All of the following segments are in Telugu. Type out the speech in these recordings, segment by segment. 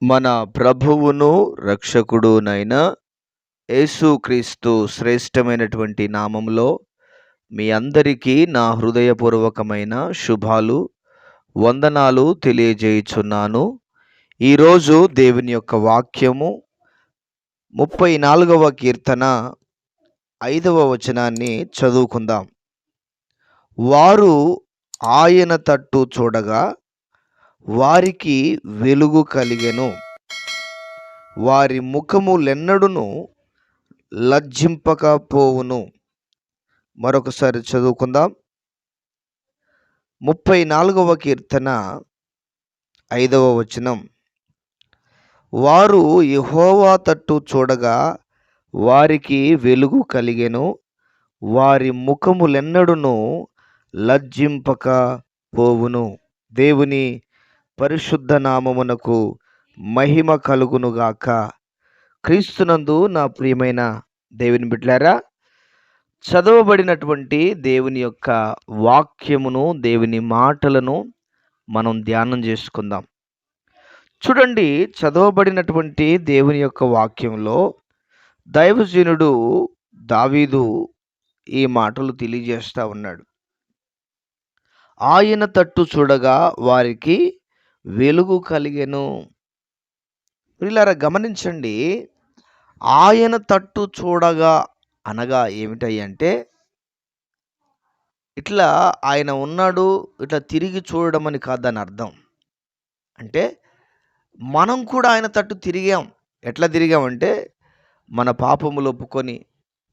మన ప్రభువును రక్షకుడునైన యేసుక్రీస్తు శ్రేష్టమైనటువంటి నామములో మీ అందరికీ నా హృదయపూర్వకమైన శుభాలు, వందనాలు తెలియజేయుచున్నాను. ఈరోజు దేవుని యొక్క వాక్యము 34వ కీర్తన 5వ వచనాన్ని చదువుకుందాం. వారు ఆయన తట్టు చూడగా వారికి వెలుగు కలిగెను, వారి ముఖములెన్నడును లజ్జింపకపోవును. మరొకసారి చదువుకుందాం. 34వ కీర్తన 5వ వచనం. వారు యెహోవా తట్టు చూడగా వారికి వెలుగు కలిగెను, వారి ముఖములెన్నడును లజ్జింపకపోవును. దేవుని పరిశుద్ధ నామమునకు మహిమ కలుగునుగాక. క్రీస్తునందు నా ప్రియమైన దేవుని బిడ్డలారా, చదవబడినటువంటి దేవుని యొక్క వాక్యమును, దేవుని మాటలను మనం ధ్యానం చేసుకుందాం. చూడండి, చదవబడినటువంటి దేవుని యొక్క వాక్యంలో దైవజనుడు దావీదు ఈ మాటలు తెలియజేస్తా ఉన్నాడు. ఆయన తట్టు చూడగా వారికి వెలుగు కలిగెను. ప్రియులారా, గమనించండి, ఆయన తట్టు చూడగా అనగా ఏమిటంటే, ఇట్లా ఆయన ఉన్నాడు, ఇట్లా తిరిగి చూడడం అని కాదు దాని అర్థం. అంటే మనం కూడా ఆయన తట్టు తిరిగాం. ఎట్లా తిరిగామంటే, మన పాపములు ఒప్పుకొని,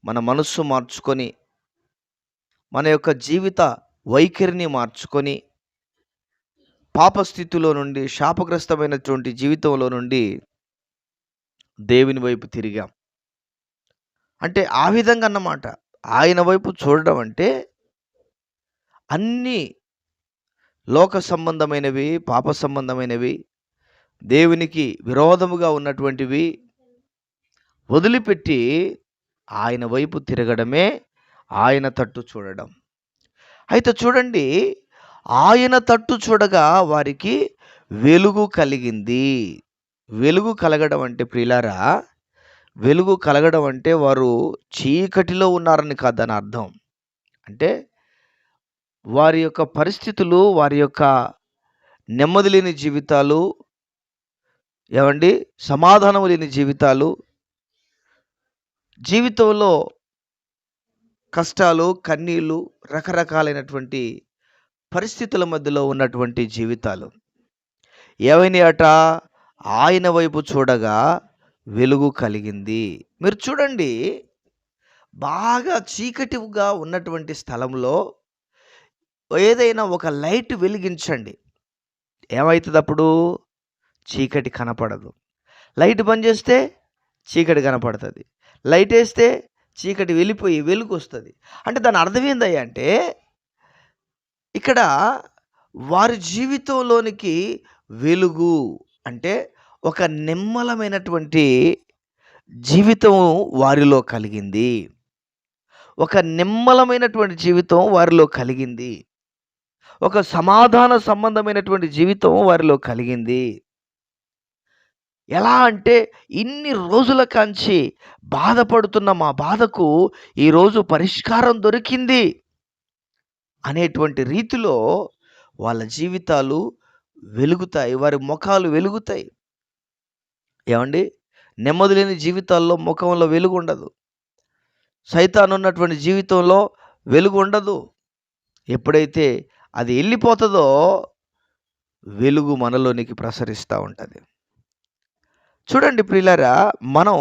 మన మనస్సు మార్చుకొని, మన యొక్క జీవిత వైఖరిని మార్చుకొని, పాపస్థితిలో నుండి, శాపగ్రస్తమైనటువంటి జీవితంలో నుండి దేవుని వైపు తిరిగాం. అంటే ఆ విధంగా అన్నమాట. ఆయన వైపు చూడడం అంటే అన్నీ లోక సంబంధమైనవి, పాప సంబంధమైనవి, దేవునికి విరోధముగా ఉన్నటువంటివి వదిలిపెట్టి ఆయన వైపు తిరగడమే ఆయన తట్టు చూడడం. అయితే చూడండి, ఆయన తట్టు చూడగా వారికి వెలుగు కలిగింది. వెలుగు కలగడం అంటే ప్రియులారా, వెలుగు కలగడం అంటే వారు చీకటిలో ఉన్నారని కాదు దాని అర్థం. అంటే వారి యొక్క పరిస్థితులు, వారి యొక్క నెమ్మది లేని జీవితాలు, ఏమండి, సమాధానం లేని జీవితాలు, జీవితంలో కష్టాలు, కన్నీళ్ళు, రకరకాలైనటువంటి పరిస్థితుల మధ్యలో ఉన్నటువంటి జీవితాలు ఏవైనాయట, ఆయన వైపు చూడగా వెలుగు కలిగింది. మీరు చూడండి, బాగా చీకటిగా ఉన్నటువంటి స్థలంలో ఏదైనా ఒక లైట్ వెలిగించండి, ఏమవుతుంది? అప్పుడు చీకటి కనపడదు. లైట్ బంద్ చేస్తే చీకటి కనపడుతుంది. లైట్ వేస్తే చీకటి వెళ్ళిపోయి వెలుగు వస్తుంది. అంటే దాని అర్థం ఏందయ్యా అంటే, ఇక్కడ వారి జీవితంలోనికి వెలుగు అంటే ఒక నిమ్మలమైనటువంటి జీవితం వారిలో కలిగింది. ఒక నిమ్మలమైనటువంటి జీవితం వారిలో కలిగింది. ఒక సమాధాన సంబంధమైనటువంటి జీవితం వారిలో కలిగింది. ఎలా అంటే, ఇన్ని రోజుల కాంచి బాధపడుతున్న మా బాధకు ఈరోజు పరిష్కారం దొరికింది అనేటువంటి రీతిలో వాళ్ళ జీవితాలు వెలుగుతాయి, వారి ముఖాలు వెలుగుతాయి. ఏమండి, నెమ్మది లేని జీవితాల్లో ముఖంలో వెలుగు ఉండదు. సైతాను ఉన్నటువంటి జీవితంలో వెలుగు ఉండదు. ఎప్పుడైతే అది వెళ్ళిపోతుందో వెలుగు మనలోనికి ప్రసరిస్తూ ఉంటుంది. చూడండి ప్రియులారా, మనం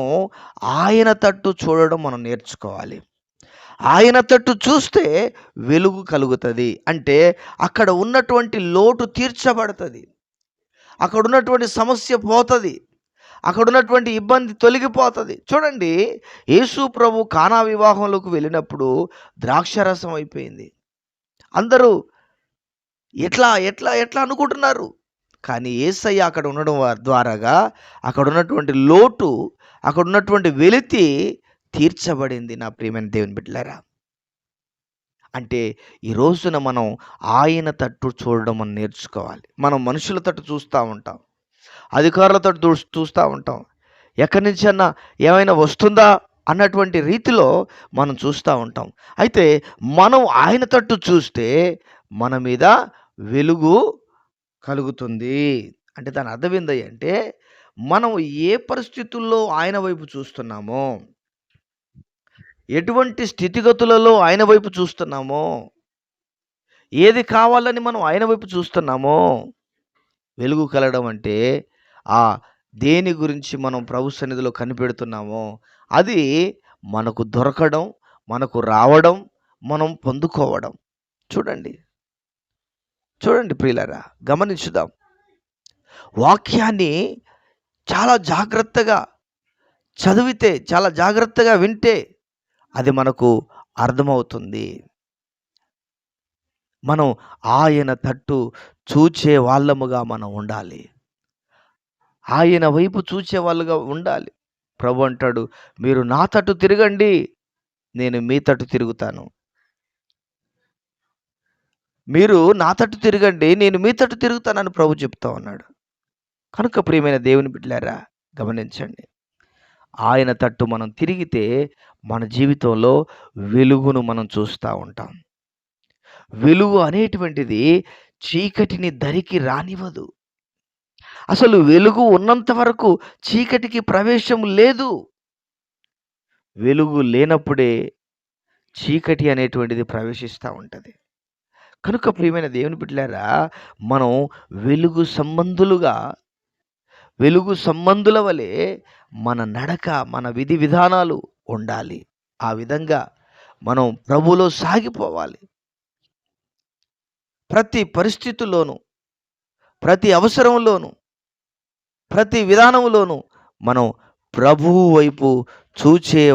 ఆయన తట్టు చూడడం మనం నేర్చుకోవాలి. ఆయన తట్టు చూస్తే వెలుగు కలుగుతుంది. అంటే అక్కడ ఉన్నటువంటి లోటు తీర్చబడుతుంది, అక్కడ ఉన్నటువంటి సమస్య పోతుంది, అక్కడ ఉన్నటువంటి ఇబ్బంది తొలగిపోతుంది. చూడండి, యేసు ప్రభు కానా వివాహంలోకి వెళ్ళినప్పుడు ద్రాక్షారసం అయిపోయింది. అందరూ ఎట్లా ఎట్లా ఎట్లా అనుకుంటున్నారు. కానీ యేసయ్య అక్కడ ఉండడం ద్వారాగా అక్కడ ఉన్నటువంటి లోటు, అక్కడ ఉన్నటువంటి వెలితి తీర్చబడింది. నా ప్రియమైన దేవుని బిడ్డలారా, అంటే ఈ రోజున మనం ఆయన తట్టు చూడడం మనం నేర్చుకోవాలి. మనం మనుషుల తట్టు చూస్తూ ఉంటాం. అధికారులతో చూస్తూ ఉంటాం. ఎక్కడి నుంచన్నా ఏమైనా వస్తుందా అన్నటువంటి రీతిలో మనం చూస్తూ ఉంటాం. అయితే మనం ఆయన తట్టు చూస్తే మన మీద వెలుగు కలుగుతుంది. అంటే దాని అర్థం ఏందంటే మనం ఏ పరిస్థితుల్లో ఆయన వైపు చూస్తున్నామో, ఎటువంటి స్థితిగతులలో ఆయన వైపు చూస్తున్నామో, ఏది కావాలని మనం ఆయన వైపు చూస్తున్నామో, వెలుగు కలగడం అంటే ఆ దేని గురించి మనం ప్రభు సన్నిధిలో కనిపెడుతున్నామో అది మనకు దొరకడం, మనకు రావడం, మనం పొందుకోవడం. చూడండి, చూడండి ప్రియులారా, గమనించుదాం. వాక్యాన్ని చాలా జాగ్రత్తగా చదివితే, చాలా జాగ్రత్తగా వింటే అది మనకు అర్థమవుతుంది. మనం ఆయన తట్టు చూచే వాళ్ళముగా మనం ఉండాలి. ఆయన వైపు చూచే వాళ్ళుగా ఉండాలి. ప్రభు అంటాడు, మీరు నా తట్టు తిరగండి, నేను మీ తట్టు తిరుగుతాను. మీరు నా తట్టు తిరగండి, నేను మీ తట్టు తిరుగుతానని ప్రభు చెప్తా ఉన్నాడు. కనుక ప్రియమైన దేవుని బిడ్డలారా, గమనించండి. ఆయన తట్టు మనం తిరిగితే మన జీవితంలో వెలుగును మనం చూస్తూ ఉంటాం. వెలుగు అనేటువంటిది చీకటిని దరికి రానివ్వదు. అసలు వెలుగు ఉన్నంత వరకు చీకటికి ప్రవేశం లేదు. వెలుగు లేనప్పుడే చీకటి అనేటువంటిది ప్రవేశిస్తూ ఉంటుంది. కనుక ప్రియమైన దేవుని బిడ్డలారా, మనం వెలుగు సంబంధుల వలె మన నడక, మన విధి విధానాలు ఉండాలి. ఆ విధంగా మనం ప్రభువులో సాగిపోవాలి. ప్రతి పరిస్థితుల్లోనూ, ప్రతి అవసరంలోనూ, ప్రతి విధానంలోనూ మనం ప్రభువు వైపు చూచిన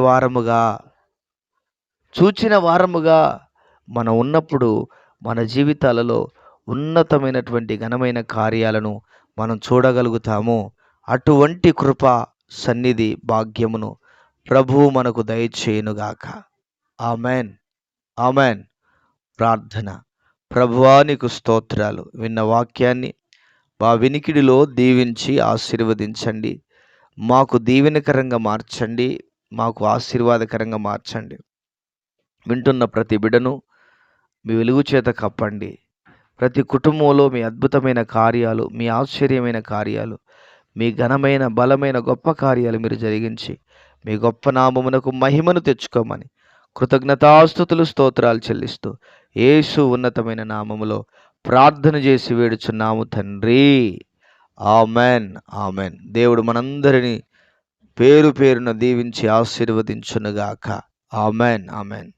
వారముగా మనం ఉన్నప్పుడు మన జీవితాలలో ఉన్నతమైనటువంటి ఘనమైన కార్యాలను మనం చూడగలుగుతాము. అటువంటి కృప, సన్నిధి, భాగ్యమును ప్రభువు మనకు దయచేయునుగాక. Amen, amen. ప్రార్థన. ప్రభువా, నీకు స్తోత్రాలు. విన్న వాక్యాన్ని మా వినికిడిలో దీవించి ఆశీర్వదించండి. మాకు దీవెనకరంగా మార్చండి, మాకు ఆశీర్వాదకరంగా మార్చండి. వింటున్న ప్రతి బిడ్డను మీ వెలుగు చేత కప్పండి. ప్రతి కుటుంబంలో మీ అద్భుతమైన కార్యాలు, మీ ఆశ్చర్యమైన కార్యాలు, మీ ఘనమైన, బలమైన, గొప్ప కార్యాలు మీరు జరిగించి మీ గొప్ప నామమునకు మహిమను తెచ్చుకోమని కృతజ్ఞతాస్తుతులు, స్తోత్రాలు చెల్లిస్తూ యేసు ఉన్నతమైన నామములో ప్రార్థన చేసి వేడుచున్నాము తండ్రి. Amen, amen. దేవుడు మనందరినీ పేరు పేరున దీవించి ఆశీర్వదించునుగాక. Amen, amen.